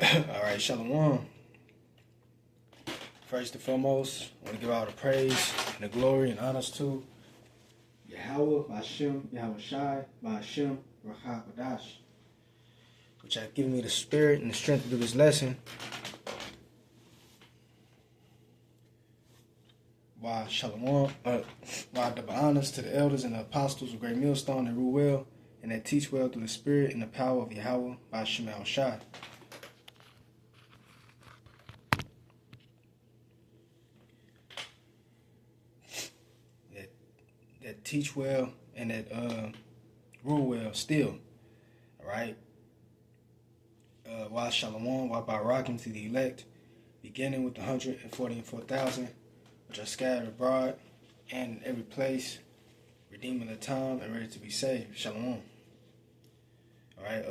All right, Shalom. First and foremost, I want to give all the praise and the glory and honors to Yahweh, Ba'ashem, Yahweh Shai, Ba'ashem, Rahab Badash, which have given me the spirit and the strength to do this lesson. Why Shalom, why double honors to the elders and the apostles of Great Millstone that rule well and that teach well through the spirit and the power of Yahweh, Ba'ashem, Yahweh Shai. That teach well and that rule well still. Alright? Why Shalom, why Barakim to the elect, beginning with the 144,000, which are scattered abroad and in every place, redeeming the time and ready to be saved. Shalom. Alright,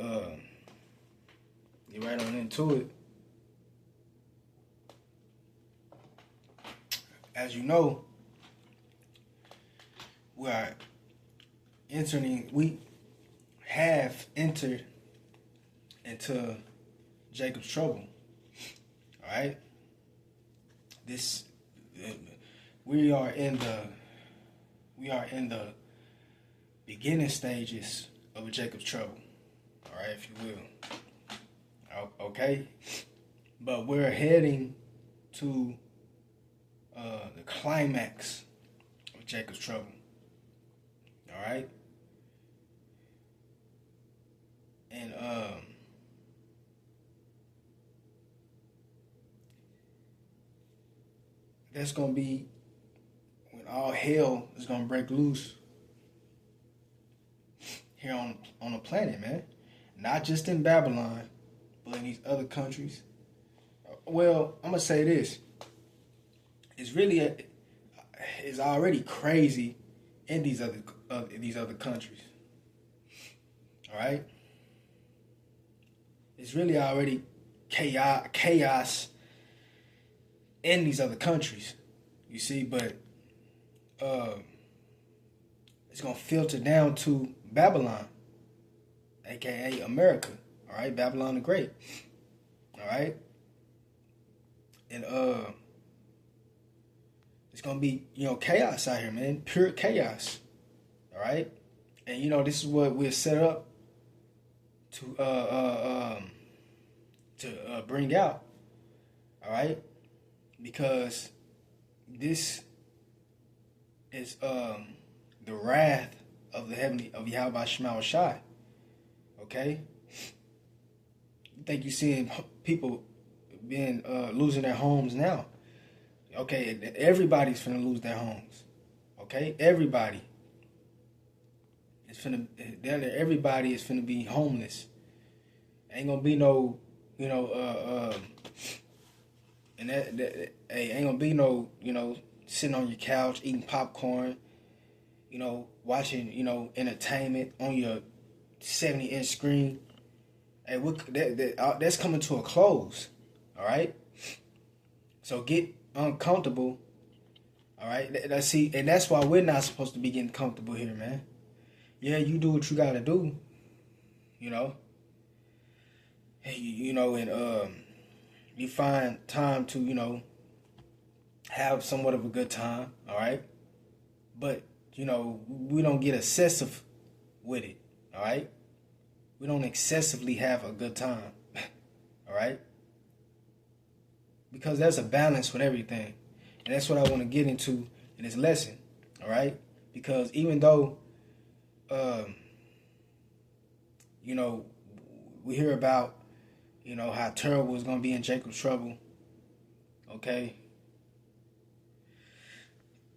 get right on into it. As you know, we have entered into Jacob's trouble. Alright? We are in the beginning stages of Jacob's trouble. Alright, if you will. Okay? But we're heading to the climax of Jacob's trouble. Alright? And that's gonna be when all hell is gonna break loose here on the planet, man. Not just in Babylon, but in these other countries. Well, I'm gonna say this. It's already crazy in these other countries. All right? It's really already chaos in these other countries. You see, but it's going to filter down to Babylon, aka America. All right? Babylon the Great. All right? And it's going to be, chaos out here, man. Pure chaos. All right? And, this is what we're set up to bring out. All right? Because this is the wrath of Yahweh Shema Shai. Okay? You think you're seeing people being losing their homes now. Okay, everybody's finna lose their homes. Okay, everybody. Everybody is finna be homeless. Ain't gonna be no, and ain't gonna be no, sitting on your couch eating popcorn, watching, entertainment on your 70-inch screen. Hey, that's coming to a close. All right. So get uncomfortable. All right. And that's why we're not supposed to be getting comfortable here, man. Yeah, you do what you gotta do. Hey, and you find time to, have somewhat of a good time. All right. But we don't get excessive with it. All right. We don't excessively have a good time. All right. Because there's a balance with everything. And that's what I want to get into in this lesson. All right? Because even though, we hear about, how terrible it's going to be in Jacob's trouble. Okay?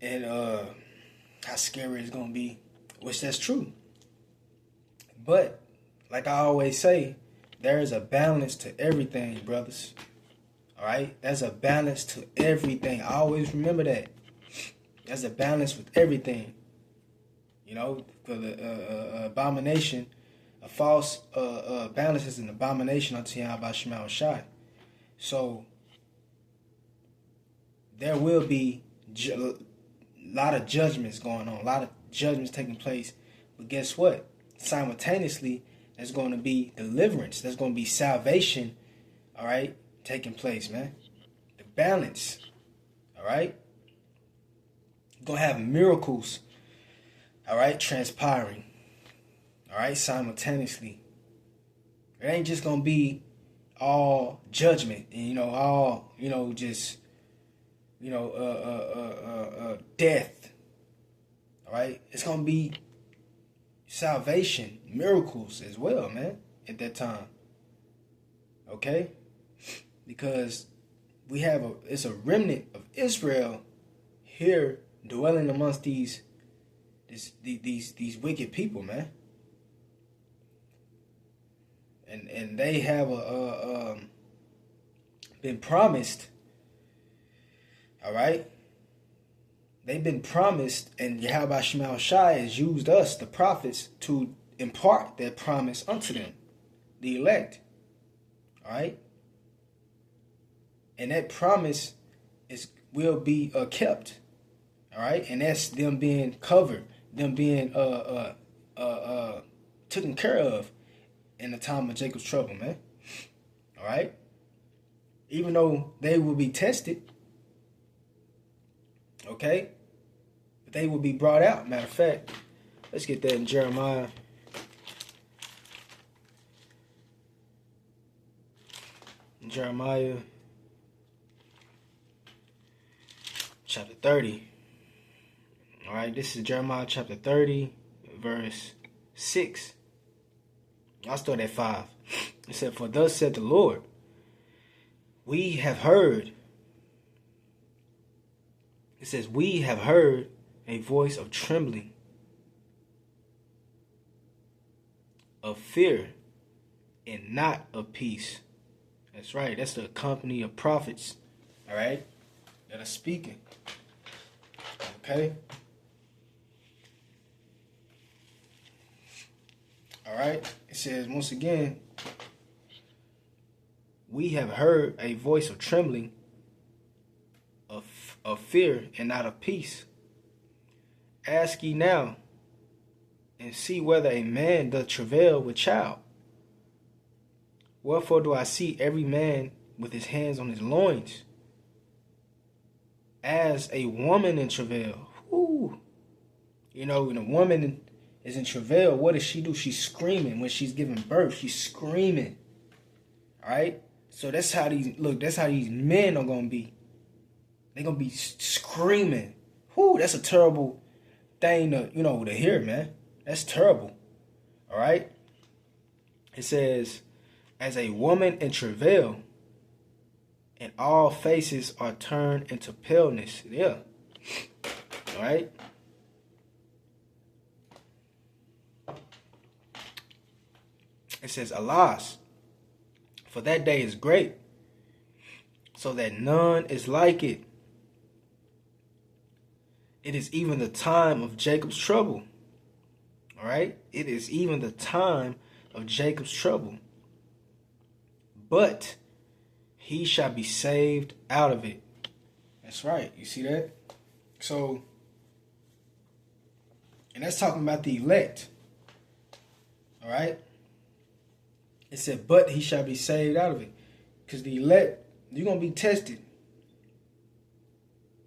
And how scary it's going to be. Which that's true. But, like I always say, there is a balance to everything, brothers. All right, there's a balance to everything. I always remember that. There's a balance with everything. For the abomination, a false balance is an abomination unto Yahweh Shema Shai. So there will be a lot of judgments going on, a lot of judgments taking place. But guess what? Simultaneously, there's going to be deliverance. There's going to be salvation all right, taking place, man. The balance, all right. You're gonna have miracles, all right, transpiring, all right, simultaneously. It ain't just gonna be all judgment and all just death. All right, it's gonna be salvation, miracles as well, man. At that time, okay, because it's a remnant of Israel here dwelling amongst these wicked people, man. And they have been promised, all right? They've been promised, and Yahweh Shema Shai has used us, the prophets, to impart that promise unto them, the elect, all right? And that promise will be kept, all right? And that's them being covered, them being taken care of in the time of Jacob's trouble, man. All right? Even though they will be tested, okay? But they will be brought out. Matter of fact, let's get that in Jeremiah. Jeremiah chapter 30. All right, this is Jeremiah chapter 30, verse 6. I'll start at 5. It said, "For thus said the Lord, we have heard." It says, "We have heard a voice of trembling, of fear, and not of peace." That's right. That's the company of prophets, all right, that are speaking. Okay? All right? It says, once again, "We have heard a voice of trembling, of fear, and not of peace. Ask ye now, and see whether a man doth travail with child. Wherefore do I see every man with his hands on his loins, as a woman in travail?" Ooh. When a woman is in travail, what does she do? She's screaming when she's giving birth. She's screaming. All right? So that's how these men are going to be. They're going to be screaming. Whoo, that's a terrible thing to hear, man. That's terrible. All right? It says, "As a woman in travail, and all faces are turned into paleness." Yeah. All right? It says, "Alas, for that day is great, so that none is like it. It is even the time of Jacob's trouble." All right? It is even the time of Jacob's trouble. "But he shall be saved out of it." That's right. You see that? So, and that's talking about the elect. All right? It said, "But he shall be saved out of it." Because the elect, you're going to be tested.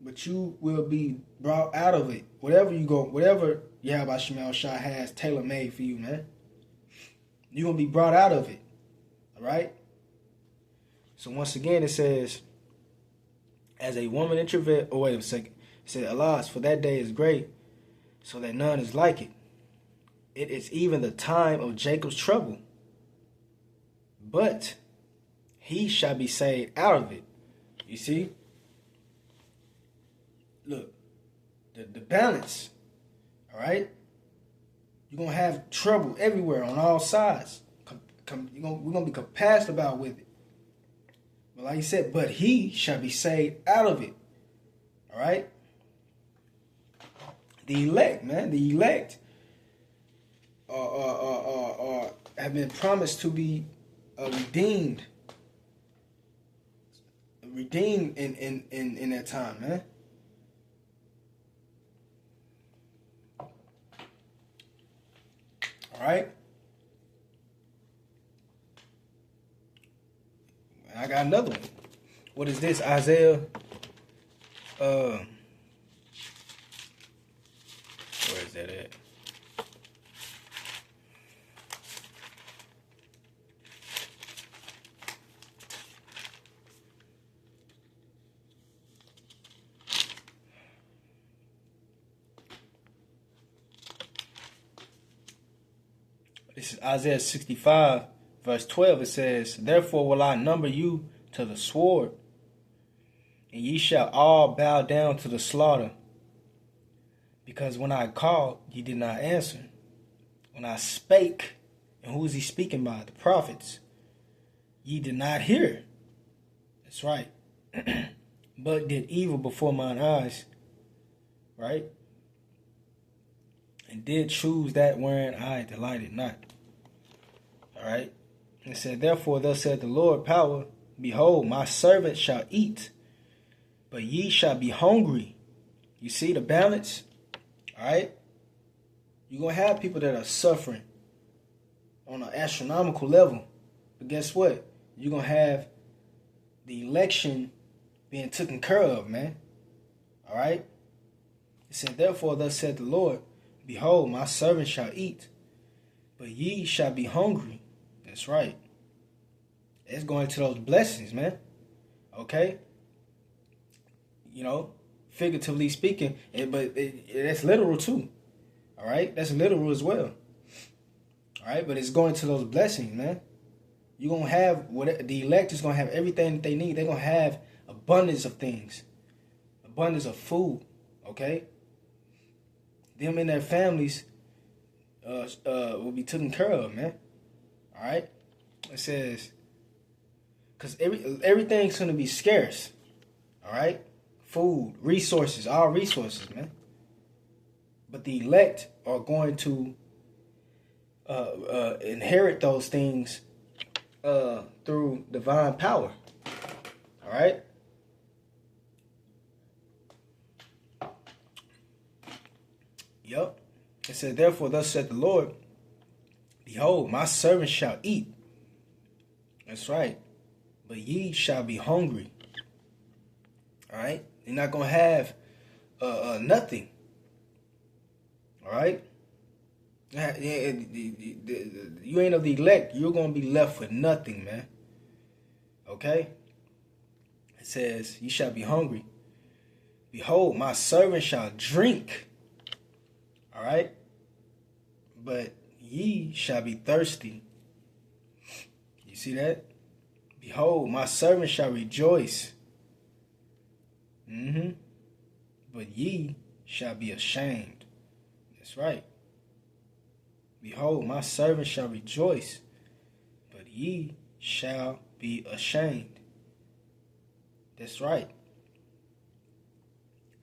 But you will be brought out of it. Whatever Yahweh Shema Shai has tailor-made for you, man. You're going to be brought out of it. All right? So once again, it says, "As a woman in travail," oh, wait a second. It said, "Alas, for that day is great, so that none is like it. It is even the time of Jacob's trouble. But he shall be saved out of it." You see? Look, the balance, all right? You're going to have trouble everywhere on all sides. We're going to be compassed about with it. But like he said, but he shall be saved out of it. All right? The elect, man. The elect have been promised to be redeemed. Redeemed in that time, man. All right? I got another one. What is this? Isaiah. Where is that at? This is Isaiah 65, verse 12. It says, "Therefore will I number you to the sword, and ye shall all bow down to the slaughter. Because when I called, ye did not answer. When I spake," and who is he speaking by? The prophets. "Ye did not hear." That's right. "But did evil before mine eyes." Right? "And did choose that wherein I delighted not." All right. It said, "Therefore thus said the Lord power, behold, my servant shall eat, but ye shall be hungry." You see the balance? All right. You're going to have people that are suffering on an astronomical level. But guess what? You're going to have the election being taken care of, man. All right. It said, "Therefore thus said the Lord, behold, my servant shall eat, but ye shall be hungry." That's right. It's going to those blessings, man. Okay? You know, figuratively speaking, but that's literal too. All right? That's literal as well. All right? But it's going to those blessings, man. You're going to have, the elect is going to have everything that they need. They're going to have abundance of things. Abundance of food. Okay? Them and their families will be taken care of, man. All right? It says, because everything's going to be scarce. All right? Food, resources, all resources, man. But the elect are going to inherit those things through divine power. All right? Yep. It said, "Therefore thus said the Lord, behold, my servant shall eat." That's right. "But ye shall be hungry." All right? You're not going to have nothing. All right? You ain't of the elect. You're going to be left with nothing, man. Okay? It says, "Ye shall be hungry. Behold, my servant shall drink." All right? "But ye shall be thirsty." You see that? "Behold, my servant shall rejoice. But ye shall be ashamed." That's right. "Behold, my servant shall rejoice, but ye shall be ashamed." That's right.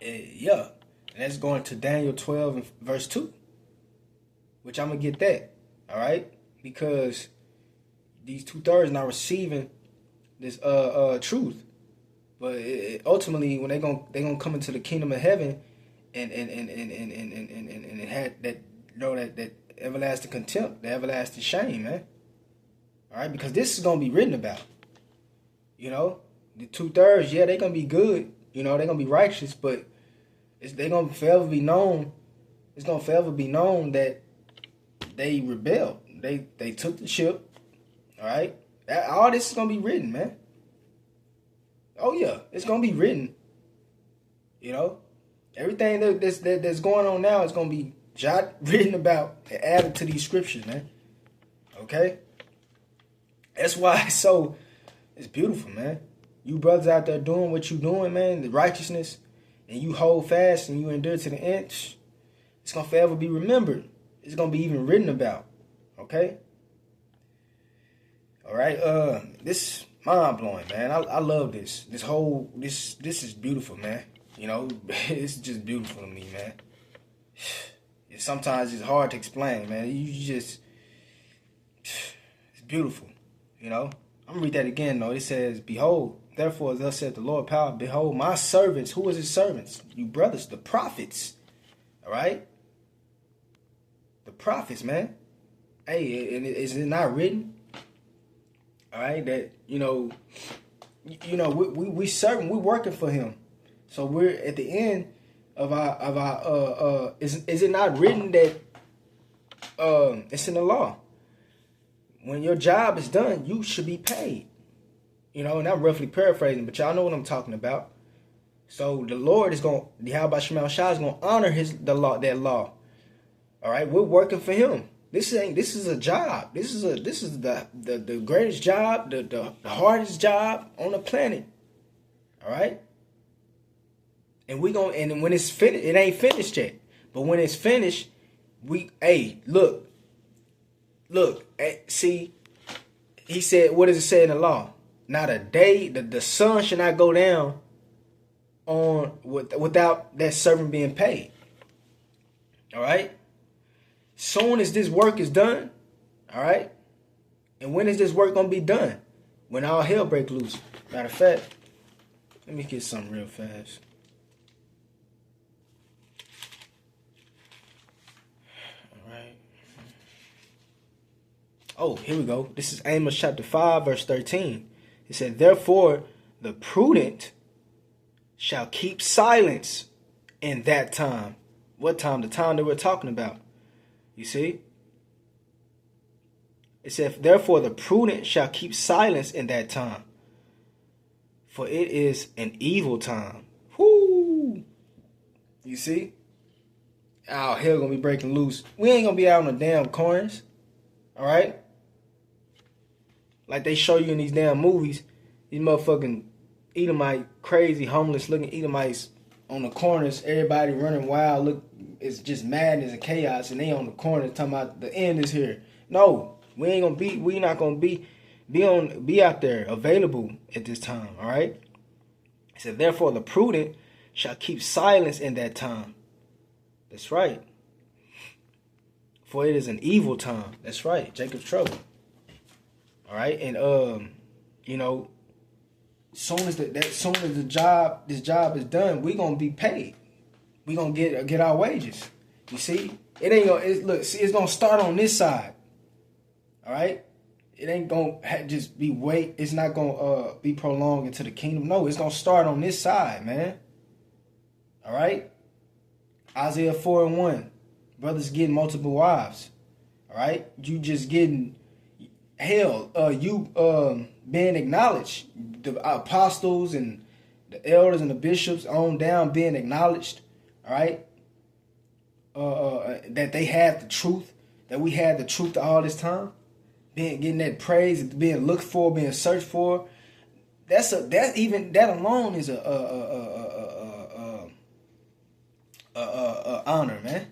Yeah. And that's going to Daniel 12 and verse 2. Which I'm going to get that. All right? Because these 2/3 not receiving this truth. But ultimately, when they're gonna come into the kingdom of heaven, and had that, you know, that everlasting contempt, the everlasting shame, man. All right, because this is gonna be written about. You know, the 2/3, yeah, they're gonna be good. You know, they're gonna be righteous, but they're gonna forever be known. It's gonna forever be known that they rebelled. They took the ship. All right, all this is gonna be written, man. Oh yeah, it's gonna be written. You know, everything that's going on now is gonna be written about and added to these scriptures, man. Okay, that's why it's beautiful, man. You brothers out there doing what you doing, man, the righteousness, and you hold fast and you endure to the end. It's gonna forever be remembered. It's gonna be even written about. Okay. All right. This mind blowing, man. I love this. This is beautiful, man. You know, it's just beautiful to me, man. Sometimes it's hard to explain, man. It's beautiful. You know. I'm gonna read that again, though. It says, "Behold, therefore thus said the Lord power, behold, my servants." Who is his servants? You brothers, the prophets. All right. The prophets, man. Hey, and is it not written? All right, that, you know, you know, we serving, we working for him. So we're at the end of our is it not written that it's in the law? When your job is done, you should be paid. You know, and I'm roughly paraphrasing, but y'all know what I'm talking about. So the Lord is going, Yahweh Shema Shai is going to honor that law. All right, we're working for Him. This is a job. This is the greatest job, the hardest job on the planet. All right, and when it's finished, it ain't finished yet. But when it's finished, look, see, He said, what does it say in the law? Not a day, the sun should not go down without that servant being paid. All right. Soon as this work is done, all right. And when is this work gonna be done? When all hell break loose. Matter of fact, let me get something real fast. All right. Oh, here we go. This is Amos chapter 5, verse 13. It said, therefore, the prudent shall keep silence in that time. What time? The time that we're talking about. You see? It said, therefore the prudent shall keep silence in that time, for it is an evil time. Whoo! You see? Our hell gonna be breaking loose. We ain't gonna be out on the damn corners. Alright? Like they show you in these damn movies, these motherfucking Edomite, crazy, homeless looking Edomites on the corners, everybody running wild, look, it's just madness and chaos, and they on the corner talking about the end is here. No, we not gonna be out there available at this time, all right? It said, therefore the prudent shall keep silence in that time. That's right. For it is an evil time. That's right, Jacob's trouble. All right, and you know, soon as this job is done, we gonna be paid. We gonna get our wages. You see, it ain't gonna it's gonna start on this side. All right, it ain't gonna just be wait. It's not gonna be prolonged into the kingdom. No, it's gonna start on this side, man. All right, Isaiah 4:1, brothers getting multiple wives. All right, you just getting hell. You being acknowledged. The apostles and the elders and the bishops on down being acknowledged. All right, that they have the truth, that we had the truth all this time, getting that praise, being looked for, being searched for. That alone is a honor, man.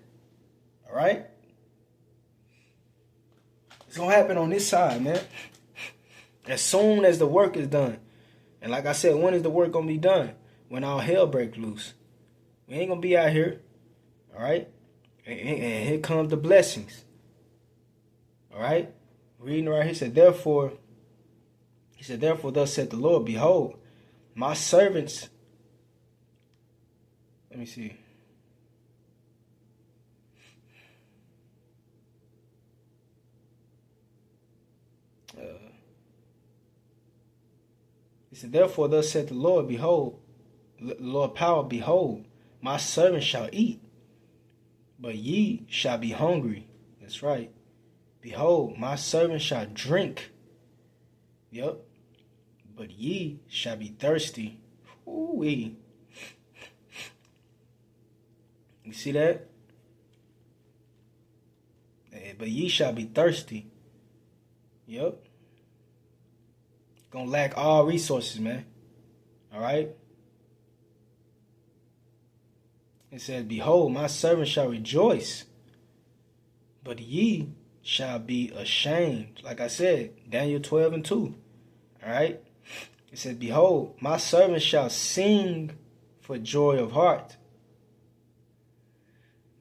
All right, it's gonna happen on this side, man. As soon as the work is done, and like I said, when is the work gonna be done? When all hell breaks loose. We ain't gonna be out here, all right? And here comes the blessings, all right? Reading right here, he said, therefore, thus said the Lord, behold, my servants. Let me see. He said, therefore, thus said the Lord, behold, Lord power, behold, my servants shall eat, but ye shall be hungry. That's right. Behold, my servants shall drink. Yep. But ye shall be thirsty. Ooh-wee. You see that? But ye shall be thirsty. Yep. Gonna lack all resources, man. All right? It says, behold, my servant shall rejoice, but ye shall be ashamed. Like I said, Daniel 12:2. All right? It says, behold, my servant shall sing for joy of heart,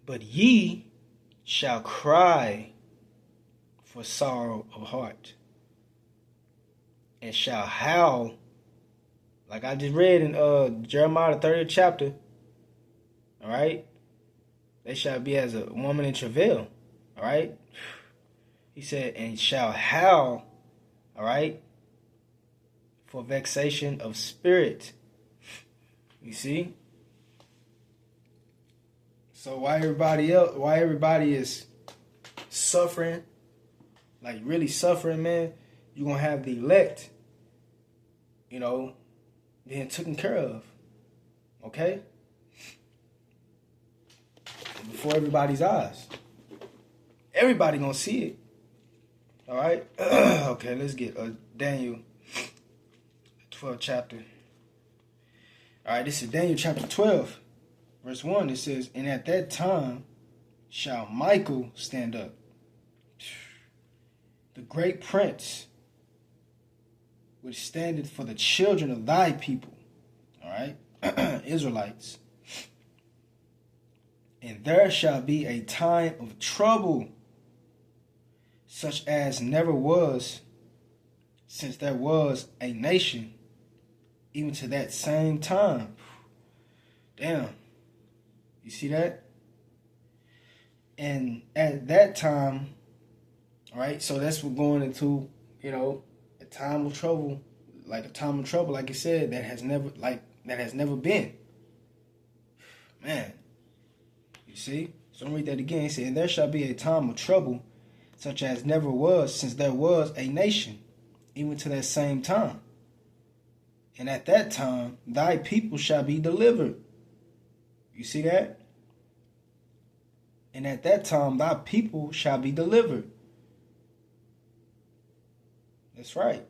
but ye shall cry for sorrow of heart, and shall howl, like I just read in Jeremiah the 30th chapter. All right, they shall be as a woman in travail. All right, he said, and shall howl. All right, for vexation of spirit. You see? So why everybody is suffering, like really suffering, man, you're going to have the elect, being taken care of. Okay? Before everybody's eyes. Everybody going to see it. All right? Okay, let's get Daniel 12th chapter. All right, this is Daniel chapter 12, verse 1. It says, "And at that time shall Michael stand up, the great prince, which standeth for the children of thy people." All right? Israelites. "And there shall be a time of trouble, such as never was since there was a nation, even to that same time." Damn. You see that? And at that time, all right, so that's what going into, a time of trouble, like I said, that has never been. Man. You see? So I'm read that again. It said, "And there shall be a time of trouble, such as never was since there was a nation, even to that same time. And at that time, thy people shall be delivered." You see that? "And at that time, thy people shall be delivered." That's right.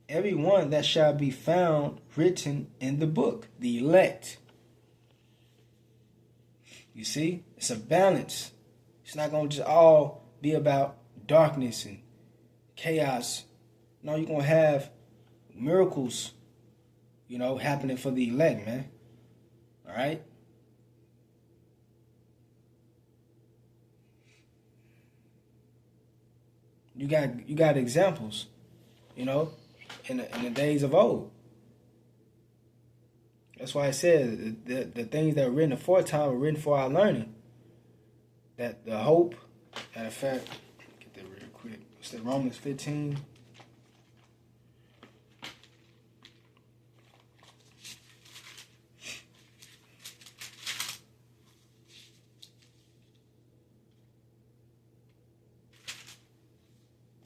"Everyone that shall be found written in the book," the elect. You see? It's a balance. It's not going to just all be about darkness and chaos. No, you're going to have miracles, happening for the elect, man. All right? You got examples, in the days of old. That's why I said the things that were written aforetime were written for our learning. That the hope, matter of fact, get that real quick. What's that, Romans 15?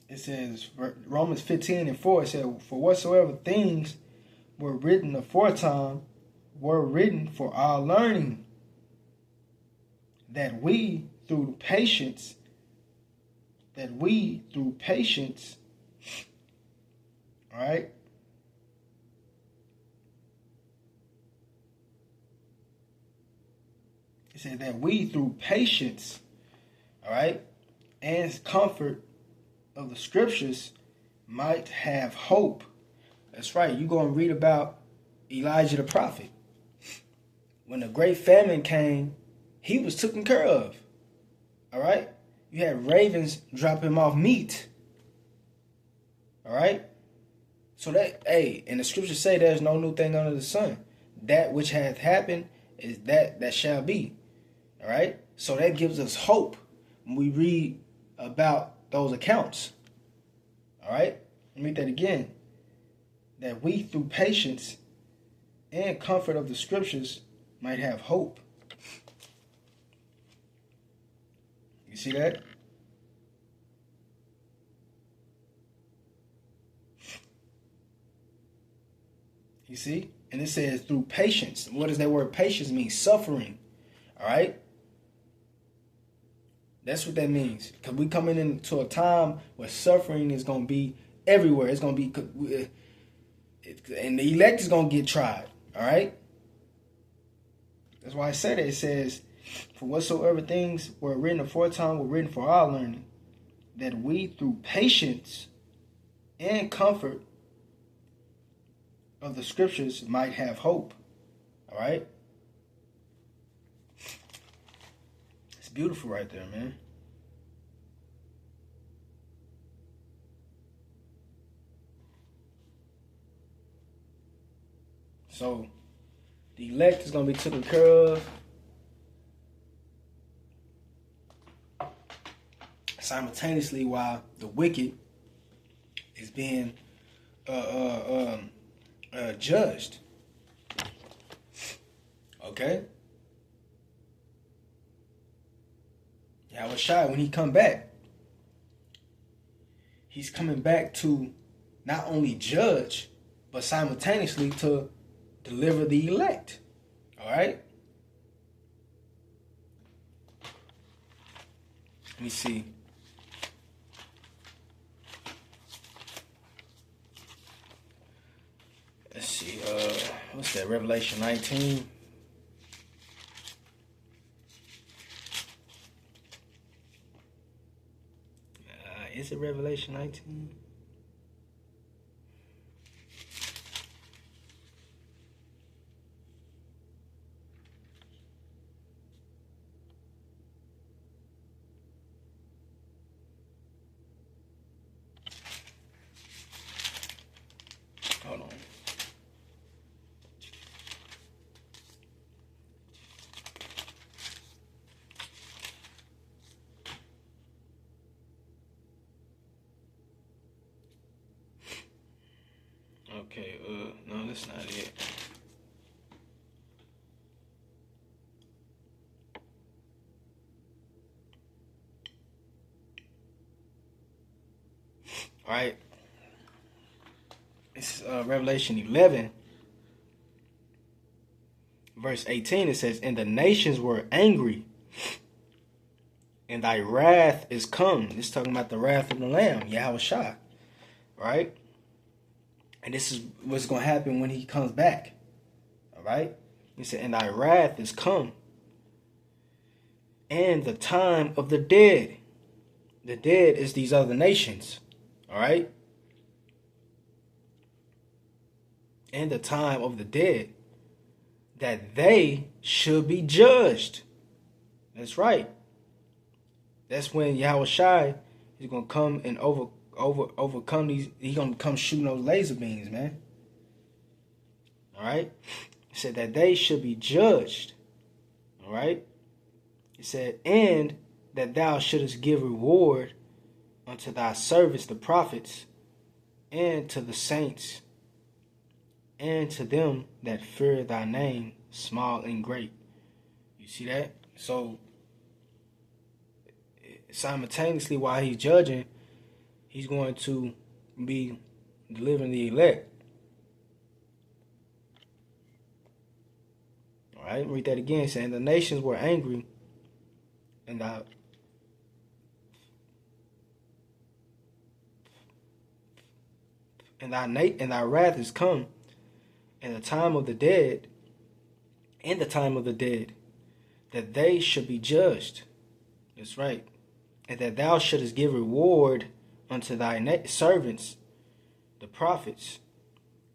It says, Romans 15:4, it said, "For whatsoever things were written aforetime were written for our learning, that we through patience, all right, it said that we through patience, all right, and comfort of the scriptures might have hope." That's right. You're going to read about Elijah the prophet. When the great famine came, he was taken care of. All right? You had ravens drop him off meat. All right? So and the scriptures say there's no new thing under the sun. That which hath happened is that shall be. All right? So that gives us hope when we read about those accounts. All right? Let me read that again. That we through patience and comfort of the scriptures might have hope. You see that? You see? And it says through patience. What does that word patience mean? Suffering. All right? That's what that means. Because we coming into a time where suffering is going to be everywhere. It's going to be, and the elect is going to get tried. All right? That's why I said it. It says, "For whatsoever things were written aforetime were written for our learning, that we through patience and comfort of the scriptures might have hope." All right? It's beautiful right there, man. So, the elect is going to be taken care of. Simultaneously, while the wicked is being judged. Okay? Yahweh Shai, when he come back, he's coming back to not only judge, but simultaneously to deliver the elect. All right? Let me see. Let's see. What's that? Revelation 19. Is it Revelation 19? Hold on. Okay, no, that's not it. All right. This is Revelation 11, verse 18. It says, "And the nations were angry, and thy wrath is come." This is talking about the wrath of the Lamb, Yahweh Shai. Right? And this is what's going to happen when he comes back. All right? He said, "And thy wrath is come, and the time of the dead." The dead is these other nations. All right? "And the time of the dead, that they should be judged." That's right. That's when Yahweh Shai is going to come and overcome these. He's going to come shooting those laser beams, man. All right? He said that they should be judged. All right? He said, "And that thou shouldest give reward unto thy servants, the prophets, and to the saints, and to them that fear thy name, small and great." You see that? So, simultaneously, while he's judging, he's going to be delivering the elect. All right, read that again. Saying, "The nations were angry, and thy wrath is come, and the time of the dead, that they should be judged." That's right. "And that thou shouldest give reward unto thy servants, the prophets,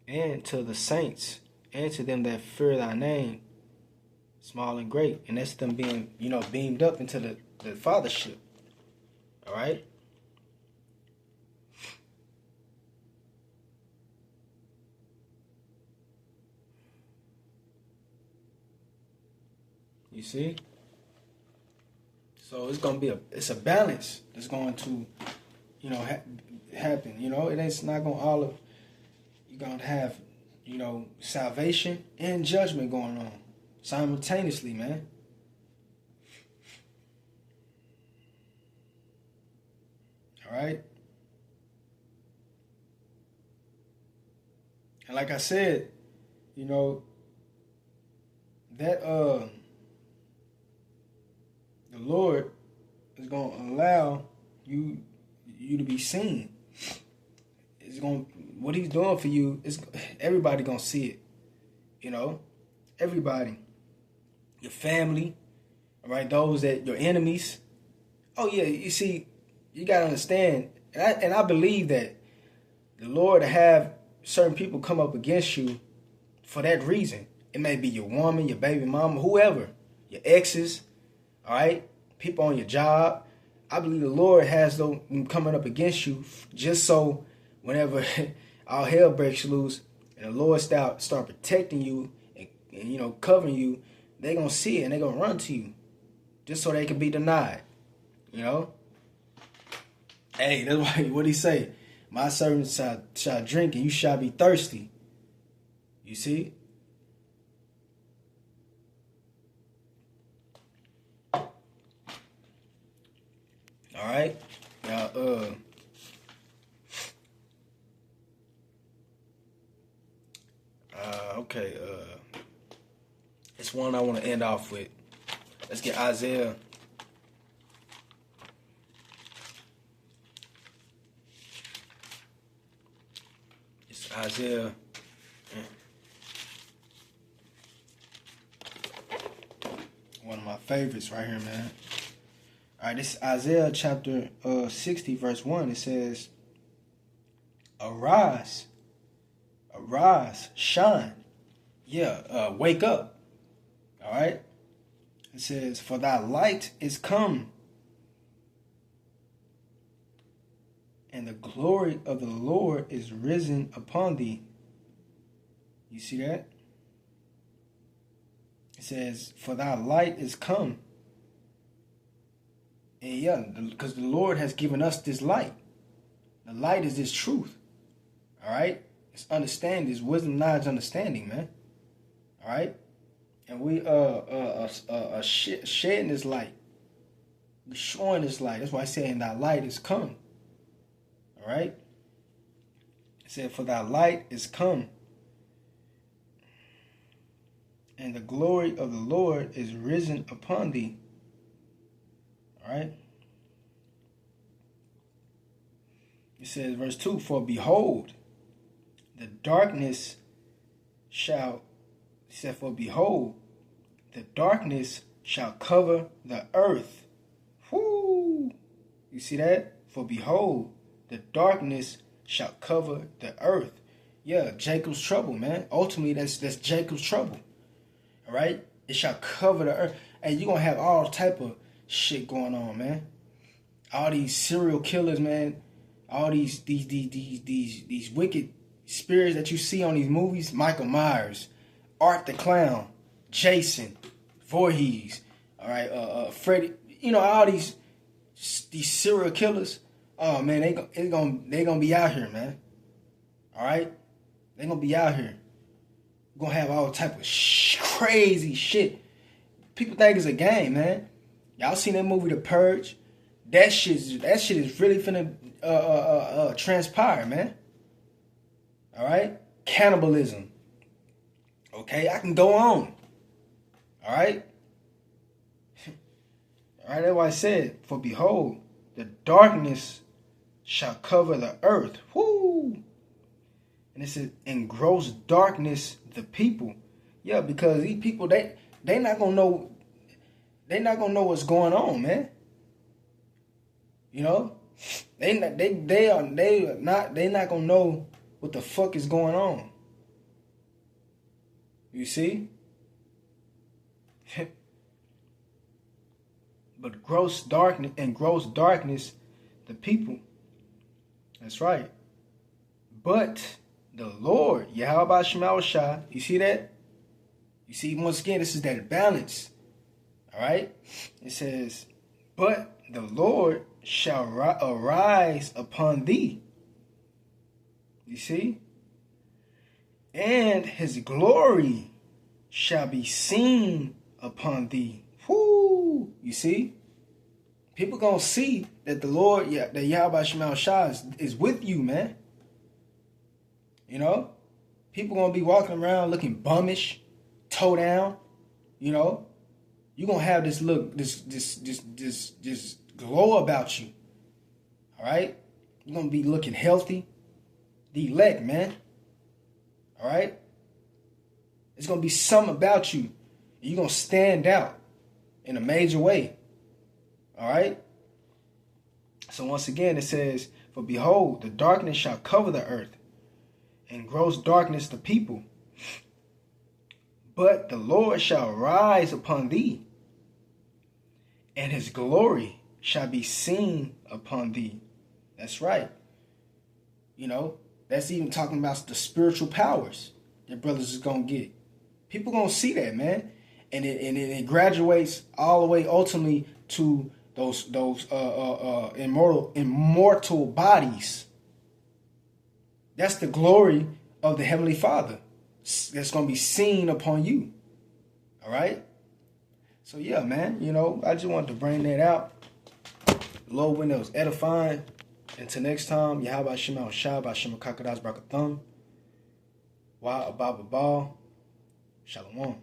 and to the saints, and to them that fear thy name, small and great." And that's them being, beamed up into the fathership. All right? You see? So it's gonna be a balance that's going to, happen. It's not gonna you're gonna have, salvation and judgment going on simultaneously, man. All right. And like I said, that the Lord is going to allow you to be seen. What he's doing for you is everybody going to see it. Everybody, your family, all right, those that your enemies. Oh yeah, you see, you got to understand, and I believe that the Lord have certain people come up against you for that reason. It may be your woman, your baby mama, whoever, your exes. All right, people on your job. I believe the Lord has them coming up against you just so whenever all hell breaks loose and the Lord start protecting you and covering you, they're gonna see it and they're gonna run to you just so they can be denied. Hey, that's why what he say. My servants shall drink, and you shall be thirsty. You see? All right. Now, okay. It's one I want to end off with. Let's get Isaiah. It's Isaiah. One of my favorites right here, man. All right, this is Isaiah chapter 60, verse 1. It says, Arise, shine. Yeah, wake up. All right? It says, for thy light is come, and the glory of the Lord is risen upon thee. You see that? It says, for thy light is come. And yeah, because the Lord has given us this light. The light is this truth. All right? It's understanding, it's wisdom, knowledge, understanding, man. All right? And we shedding this light. We're showing this light. That's why I say, and thy light is come. All right? It said, for thy light is come, and the glory of the Lord is risen upon thee. All right? It says, verse 2, for behold, the darkness shall, he said, for behold, the darkness shall cover the earth. Whoo! You see that? For behold, the darkness shall cover the earth. Yeah, Jacob's trouble, man. Ultimately, that's Jacob's trouble. All right? It shall cover the earth. And you're going to have all type of shit going on, man. All these serial killers, man. All these wicked spirits that you see on these movies. Michael Myers, Art the Clown, Jason, Voorhees, all right, Freddy. You know, all these serial killers. Oh man, they gonna be out here, man. All right, they gonna be out here. We're gonna have all type of crazy shit. People think it's a game, man. Y'all seen that movie, The Purge? That shit is really finna transpire, man. All right, cannibalism. Okay, I can go on. All right. All right, that's why I said, for behold, the darkness shall cover the earth. Whoo! And it says, in gross darkness the people. Yeah, because these people, they not gonna know. They not gonna know what's going on, man. You know, they not gonna know what the fuck is going on. You see? But gross darkness, the people. That's right. But the Lord, Yahweh Shema Shah, you see that? You see, once again, this is that balance. All right? It says, but the Lord shall arise upon thee. You see? And his glory shall be seen upon thee. Whoo! You see? People gonna see that the Lord, that Yahweh Shema Shah is with you, man. You know? People gonna be walking around looking bummish, toe down. You know? You gonna have this look, this glow about you. All right? You're gonna be looking healthy. The elect, man. All right? It's going to be something about you. You're going to stand out in a major way. All right? So once again, it says, for behold, the darkness shall cover the earth, and gross darkness the people. But the Lord shall rise upon thee, and his glory shall be seen upon thee. That's right. You know, that's even talking about the spiritual powers that brothers is going to get. People going to see that, man. And it graduates all the way ultimately to those immortal bodies. That's the glory of the Heavenly Father that's going to be seen upon you. All right? So, yeah, man, you know, I just wanted to bring that out. Lord, when it was edifying. Until next time, Yahweh Shema Shah, Shema Kakadas Brakathum. Wa Ababa Shalom.